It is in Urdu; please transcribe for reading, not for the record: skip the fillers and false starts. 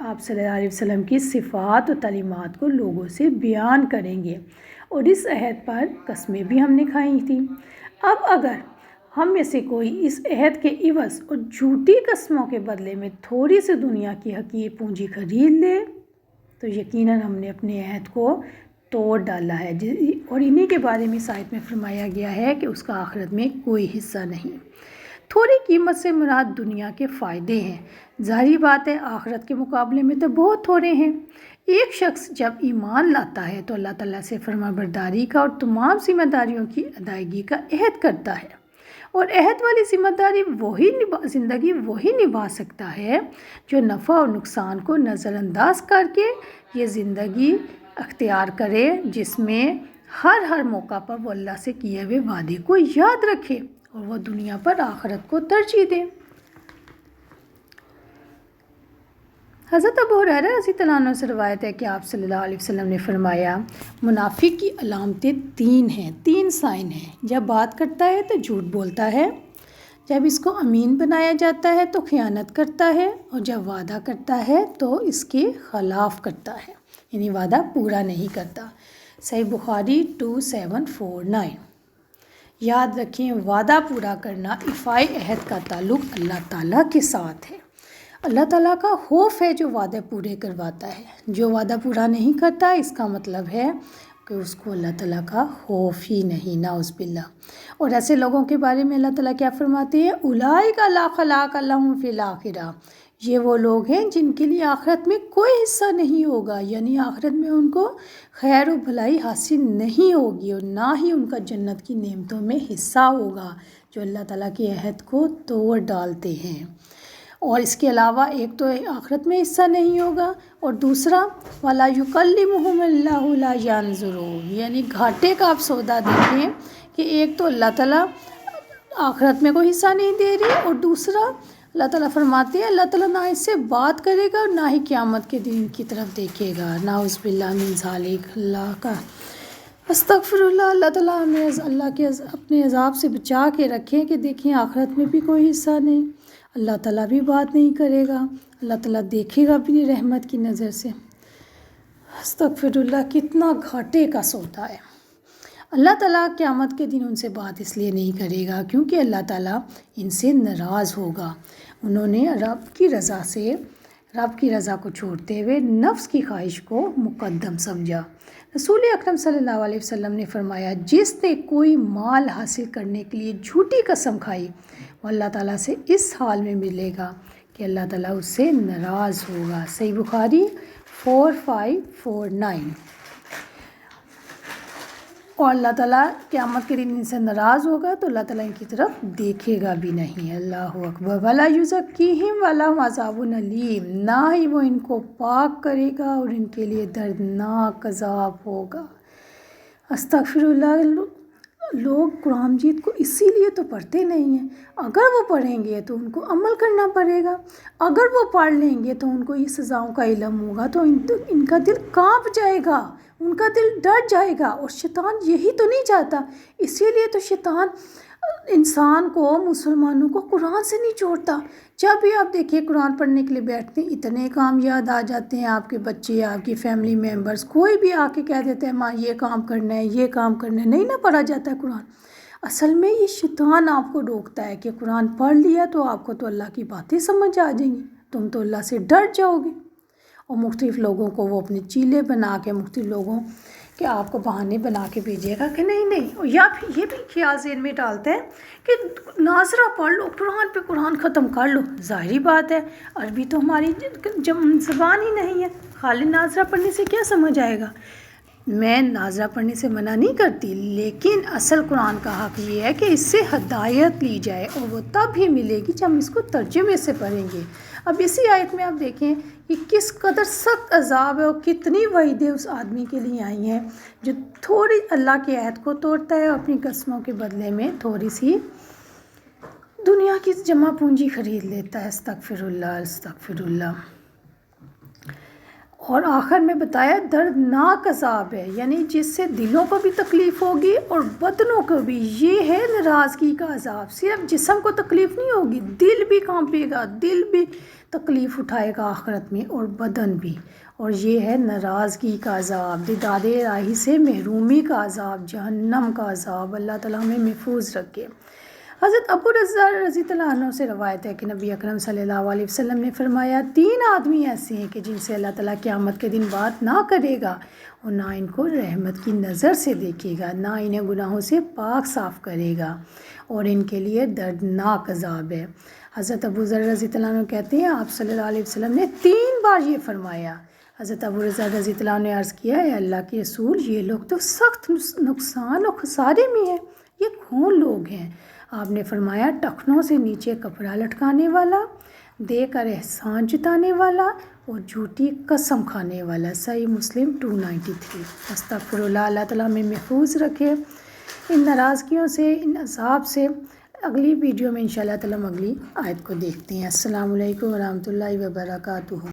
آپ صلی اللہ علیہ وسلم کی صفات و تعلیمات کو لوگوں سے بیان کریں گے، اور اس عہد پر قسمیں بھی ہم نے کھائی تھیں۔ اب اگر ہم میں سے کوئی اس عہد کے عوض اور جھوٹی قسموں کے بدلے میں تھوڑی سی دنیا کی حقیر پونجی خرید لے تو یقیناً ہم نے اپنے عہد کو توڑ ڈالا ہے، اور انہی کے بارے میں اس آیت میں فرمایا گیا ہے کہ اس کا آخرت میں کوئی حصہ نہیں۔ تھوڑی قیمت سے مراد دنیا کے فائدے ہیں۔ ظاہری بات ہے آخرت کے مقابلے میں تو بہت تھوڑے ہیں۔ ایک شخص جب ایمان لاتا ہے تو اللہ تعالیٰ سے فرما برداری کا اور تمام ذمہ داریوں کی ادائیگی کا عہد کرتا ہے، اور عہد والی ذمہ داری زندگی وہی نبھا سکتا ہے جو نفع اور نقصان کو نظر انداز کر کے یہ زندگی اختیار کرے، جس میں ہر موقع پر وہ اللہ سے کیے ہوئے وعدے کو یاد رکھے اور وہ دنیا پر آخرت کو ترجیح دے۔ حضرت ابو ہریرہ رضی اللہ عنہ سے روایت ہے کہ آپ صلی اللہ علیہ وسلم نے فرمایا، منافق کی علامتیں 3 ہیں، 3 سائن ہیں۔ جب بات کرتا ہے تو جھوٹ بولتا ہے، جب اس کو امین بنایا جاتا ہے تو خیانت کرتا ہے، اور جب وعدہ کرتا ہے تو اس کے خلاف کرتا ہے، یعنی وعدہ پورا نہیں کرتا۔ صحیح بخاری 2749۔ یاد رکھیں وعدہ پورا کرنا، ایفائے عہد کا تعلق اللہ تعالیٰ کے ساتھ ہے۔ اللہ تعالیٰ کا خوف ہے جو وعدے پورے کرواتا ہے۔ جو وعدہ پورا نہیں کرتا اس کا مطلب ہے کہ اس کو اللہ تعالیٰ کا خوف ہی نہیں، نعوذ باللہ۔ اور ایسے لوگوں کے بارے میں اللہ تعالیٰ کیا فرماتے ہیں؟ اولئک لا خلاق لہم فی الآخرہ، یہ وہ لوگ ہیں جن کے لیے آخرت میں کوئی حصہ نہیں ہوگا، یعنی آخرت میں ان کو خیر و بھلائی حاصل نہیں ہوگی، اور نہ ہی ان کا جنت کی نعمتوں میں حصہ ہوگا، جو اللہ تعالیٰ کے عہد کو توڑ ڈالتے ہیں۔ اور اس کے علاوہ ایک تو آخرت میں حصہ نہیں ہوگا، اور دوسرا وَلَا يُكَلِّمُهُمُ اللَّهُ لَا يَنظُرُ، یعنی گھاٹے کا آپ سودا دیکھیں کہ ایک تو اللہ تعالیٰ آخرت میں کوئی حصہ نہیں دے رہی، اور دوسرا اللہ تعالیٰ فرماتے ہیں اللہ تعالیٰ نہ اس سے بات کرے گا اور نہ ہی قیامت کے دن کی طرف دیکھے گا، نعوذ باللہ من ذالک۔ اللہ کا استغفر اللہ، اللہ تعالیٰ ہمیں اللہ کے اپنے عذاب سے بچا کے رکھیں کہ دیکھیں آخرت میں بھی کوئی حصہ نہیں، اللہ تعالیٰ بھی بات نہیں کرے گا، اللہ تعالیٰ دیکھے گا اپنی رحمت کی نظر سے۔ استغفر اللہ، کتنا گھاٹے کا سودا ہے۔ اللہ تعالیٰ قیامت کے دن ان سے بات اس لیے نہیں کرے گا کیونکہ اللہ تعالیٰ ان سے ناراض ہوگا۔ انہوں نے رب کی رضا کو چھوڑتے ہوئے نفس کی خواہش کو مقدم سمجھا۔ رسول اکرم صلی اللہ علیہ وسلم نے فرمایا، جس نے کوئی مال حاصل کرنے کے لیے جھوٹی قسم کھائی وہ اللہ تعالیٰ سے اس حال میں ملے گا کہ اللہ تعالیٰ اس سے ناراض ہوگا۔ صحیح بخاری 4549۔ اور اللہ تعالیٰ قیامت کے دن ان سے ناراض ہوگا تو اللہ تعالیٰ ان کی طرف دیکھے گا بھی نہیں۔ اللہ اکبر۔ وَلَا يُزَكِّيهِمْ وَلَهُمْ عَذَابٌ أَلِيمٌ، نہ ہی وہ ان کو پاک کرے گا اور ان کے لیے دردناک عذاب ہوگا۔ استغفر اللہ۔ لوگ قرآن مجید کو اسی لیے تو پڑھتے نہیں ہیں، اگر وہ پڑھیں گے تو ان کو عمل کرنا پڑے گا، اگر وہ پڑھ لیں گے تو ان کو یہ سزاؤں کا علم ہوگا تو ان کا دل کانپ جائے گا، ان کا دل ڈر جائے گا، اور شیطان یہی تو نہیں چاہتا۔ اسی لیے تو شیطان انسان کو، مسلمانوں کو قرآن سے نہیں چھوڑتا۔ جب بھی آپ دیکھیں قرآن پڑھنے کے لیے بیٹھتے ہیں اتنے کام یاد آ جاتے ہیں، آپ کے بچے، آپ کی فیملی ممبرز، کوئی بھی آ کے کہہ دیتے ہیں ماں یہ کام کرنا ہے، یہ کام کرنا ہے، نہیں نہ پڑھا جاتا ہے قرآن۔ اصل میں یہ شیطان آپ کو روکتا ہے کہ قرآن پڑھ لیا تو آپ کو تو اللہ کی باتیں سمجھ آ جائیں گی، تم تو اللہ سے ڈر جاؤ گے۔ اور مختلف لوگوں کو وہ اپنے چیلے بنا کے، مختلف لوگوں کہ آپ کو بہانے بنا کے بھیجے گا کہ نہیں، یا پھر یہ بھی خیال ذہن میں ڈالتے ہیں کہ ناظرہ پڑھ لو، قرآن پہ قرآن ختم کر لو۔ ظاہری بات ہے عربی تو ہماری زبان ہی نہیں ہے، خالی ناظرہ پڑھنے سے کیا سمجھ آئے گا۔ میں ناظرہ پڑھنے سے منع نہیں کرتی، لیکن اصل قرآن کا حق یہ ہے کہ اس سے ہدایت لی جائے، اور وہ تب ہی ملے گی جب ہم اس کو ترجمے سے پڑھیں گے۔ اب اسی آیت میں آپ دیکھیں کہ کس قدر سخت عذاب ہے اور کتنی وعیدیں اس آدمی کے لیے آئی ہیں جو تھوڑی اللہ کے عہد کو توڑتا ہے اور اپنی قسموں کے بدلے میں تھوڑی سی دنیا کی جمع پونجی خرید لیتا ہے۔ استغفر اللہ، استغفر اللہ۔ اور آخر میں بتایا دردناک عذاب ہے، یعنی جس سے دلوں کو بھی تکلیف ہوگی اور بدنوں کو بھی. یہ ہے ناراضگی کا عذاب. صرف جسم کو تکلیف نہیں ہوگی، دل بھی کانپے گا، دل بھی تکلیف اٹھائے گا آخرت میں، اور بدن بھی. اور یہ ہے ناراضگی کا عذاب، دیدار الہی سے محرومی کا عذاب، جہنم کا عذاب. اللہ تعالیٰ ہمیں محفوظ رکھے. حضرت ابو رضا رضی اللہ عنہ سے روایت ہے کہ نبی اکرم صلی اللہ علیہ وسلم نے فرمایا 3 آدمی ایسے ہیں کہ جن سے اللہ تعالیٰ قیامت کے دن بات نہ کرے گا اور نہ ان کو رحمت کی نظر سے دیکھے گا، نہ انہیں گناہوں سے پاک صاف کرے گا، اور ان کے لیے دردناک عذاب ہے. حضرت ابو ذر رضی اللہ عنہ کہتے ہیں آپ صلی اللہ علیہ وسلم نے 3 بار یہ فرمایا. حضرت ابو رضا رضی اللہ عنہ نے عرض کیا ہے اللہ کے رسول، یہ لوگ تو سخت نقصان اور خسارے میں ہیں، یہ کون لوگ ہیں؟ آپ نے فرمایا ٹخنوں سے نیچے کپڑا لٹکانے والا، دے کر احسان جتانے والا، اور جھوٹی قسم کھانے والا. صحیح مسلم 293. استغفر اللہ. اللہ تعالیٰ ہمیں محفوظ رکھے ان ناراضگیوں سے، ان عذاب سے. اگلی ویڈیو میں انشاءاللہ تعالیٰ ہم اگلی آیت کو دیکھتے ہیں. السلام علیکم ورحمۃ اللہ وبرکاتہ.